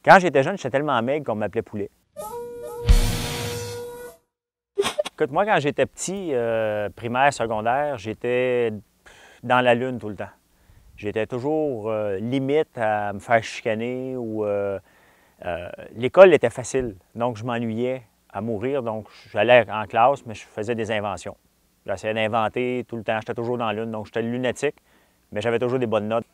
Quand j'étais jeune, j'étais tellement maigre qu'on m'appelait poulet. Écoute, moi, quand j'étais petit, primaire, secondaire, j'étais dans la lune tout le temps. J'étais toujours limite à me faire chicaner ou l'école était facile, donc je m'ennuyais à mourir. Donc j'allais en classe, mais je faisais des inventions. J'essayais d'inventer tout le temps. J'étais toujours dans la lune, donc j'étais lunatique, mais j'avais toujours des bonnes notes.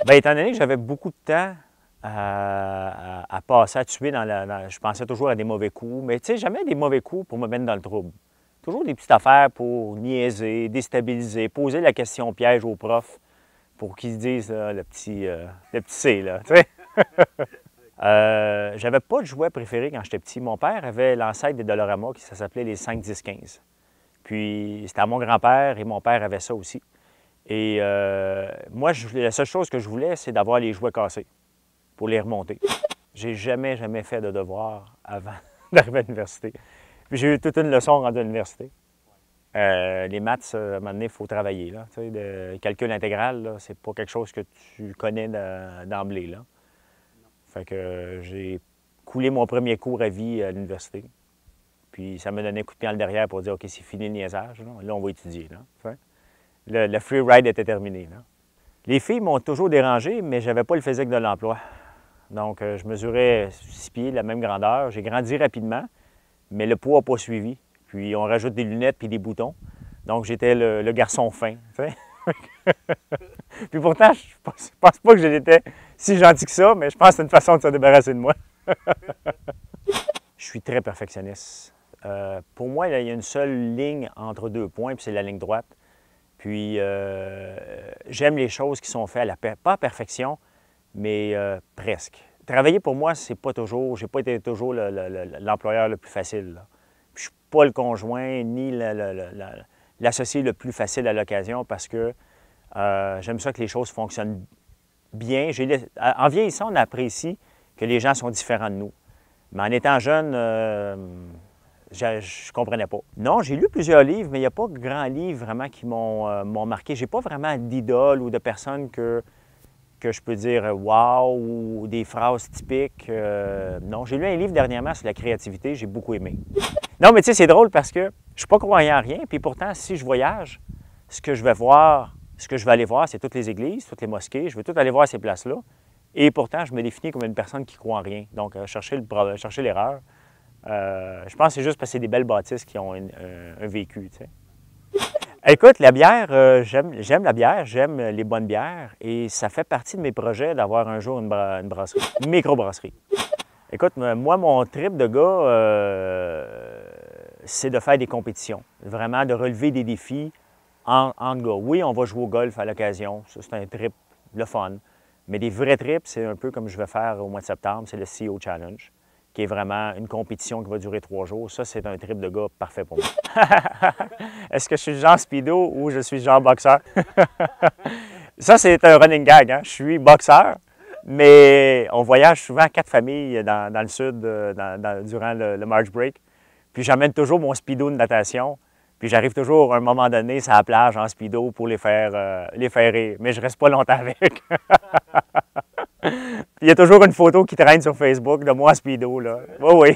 Bien, étant donné que j'avais beaucoup de temps à passer, à tuer je pensais toujours à des mauvais coups, mais tu sais, jamais des mauvais coups pour me mettre dans le trouble. Toujours des petites affaires pour niaiser, déstabiliser, poser la question piège au prof pour qu'ils se disent le petit C, là, tu sais. J'avais pas de jouet préféré quand j'étais petit. Mon père avait l'ancêtre des Dollarama, ça s'appelait les 5, 10, 15. Puis c'était à mon grand-père et mon père avait ça aussi. Et moi, la seule chose que je voulais, c'est d'avoir les jouets cassés pour les remonter. J'ai jamais fait de devoir avant d'arriver à l'université. Puis j'ai eu toute une leçon rendue à l'université. Les maths, à un moment donné, il faut travailler. Là. Tu sais, le calcul intégral, c'est pas quelque chose que tu connais d'emblée. Là. Fait que j'ai coulé mon premier cours à vie à l'université. Puis ça m'a donné un coup de pied dans le derrière pour dire « OK, c'est fini le niaisage. Là, on va étudier. » Le free ride était terminé. Là. Les filles m'ont toujours dérangé, mais j'avais pas le physique de l'emploi. Donc, je mesurais 6 pieds, la même grandeur. J'ai grandi rapidement, mais le poids n'a pas suivi. Puis, on rajoute des lunettes puis des boutons. Donc, j'étais le garçon fin. Tu sais? Puis pourtant, je pense pas que j'étais si gentil que ça, mais je pense que c'est une façon de se débarrasser de moi. Je suis très perfectionniste. Pour moi, il y a une seule ligne entre deux points, puis c'est la ligne droite. Puis, j'aime les choses qui sont faites pas à perfection, mais presque. Travailler pour moi, c'est pas toujours, j'ai pas été toujours l'employeur le plus facile. Là. Puis, je suis pas le conjoint ni l'associé le plus facile à l'occasion parce que j'aime ça que les choses fonctionnent bien. En vieillissant, on apprécie que les gens sont différents de nous. Mais en étant jeune, je ne comprenais pas. Non, j'ai lu plusieurs livres, mais il n'y a pas de grands livres vraiment qui m'ont marqué. J'ai pas vraiment d'idole ou de personnes que je peux dire « wow » ou des phrases typiques. Non, j'ai lu un livre dernièrement sur la créativité, j'ai beaucoup aimé. Non, mais tu sais, c'est drôle parce que je ne suis pas croyant en rien, puis pourtant, si je voyage, ce que je vais aller voir, c'est toutes les églises, toutes les mosquées, je vais tout aller voir ces places-là. Et pourtant, je me définis comme une personne qui ne croit en rien. Donc, chercher l'erreur. Je pense que c'est juste parce que c'est des belles bâtisses qui ont un vécu, tu sais. Écoute, la bière, j'aime la bière, j'aime les bonnes bières et ça fait partie de mes projets d'avoir un jour une brasserie, une microbrasserie. Écoute, moi, mon trip de gars, c'est de faire des compétitions, vraiment de relever des défis entre gars. Oui, on va jouer au golf à l'occasion, ça c'est un trip, le fun, mais des vrais trips, c'est un peu comme je vais faire au mois de septembre, c'est le CEO Challenge, qui est vraiment une compétition qui va durer 3 jours. Ça, c'est un trip de gars parfait pour moi. Est-ce que je suis le genre speedo ou je suis le genre boxeur? Ça, c'est un running gag. Hein? Je suis boxeur, mais on voyage souvent 4 familles dans le sud durant le March Break. Puis j'amène toujours mon speedo de natation. Puis j'arrive toujours à un moment donné sur la plage en speedo pour les faire rire. Mais je reste pas longtemps avec. Il y a toujours une photo qui traîne sur Facebook de moi en speedo, là. Oui, oui.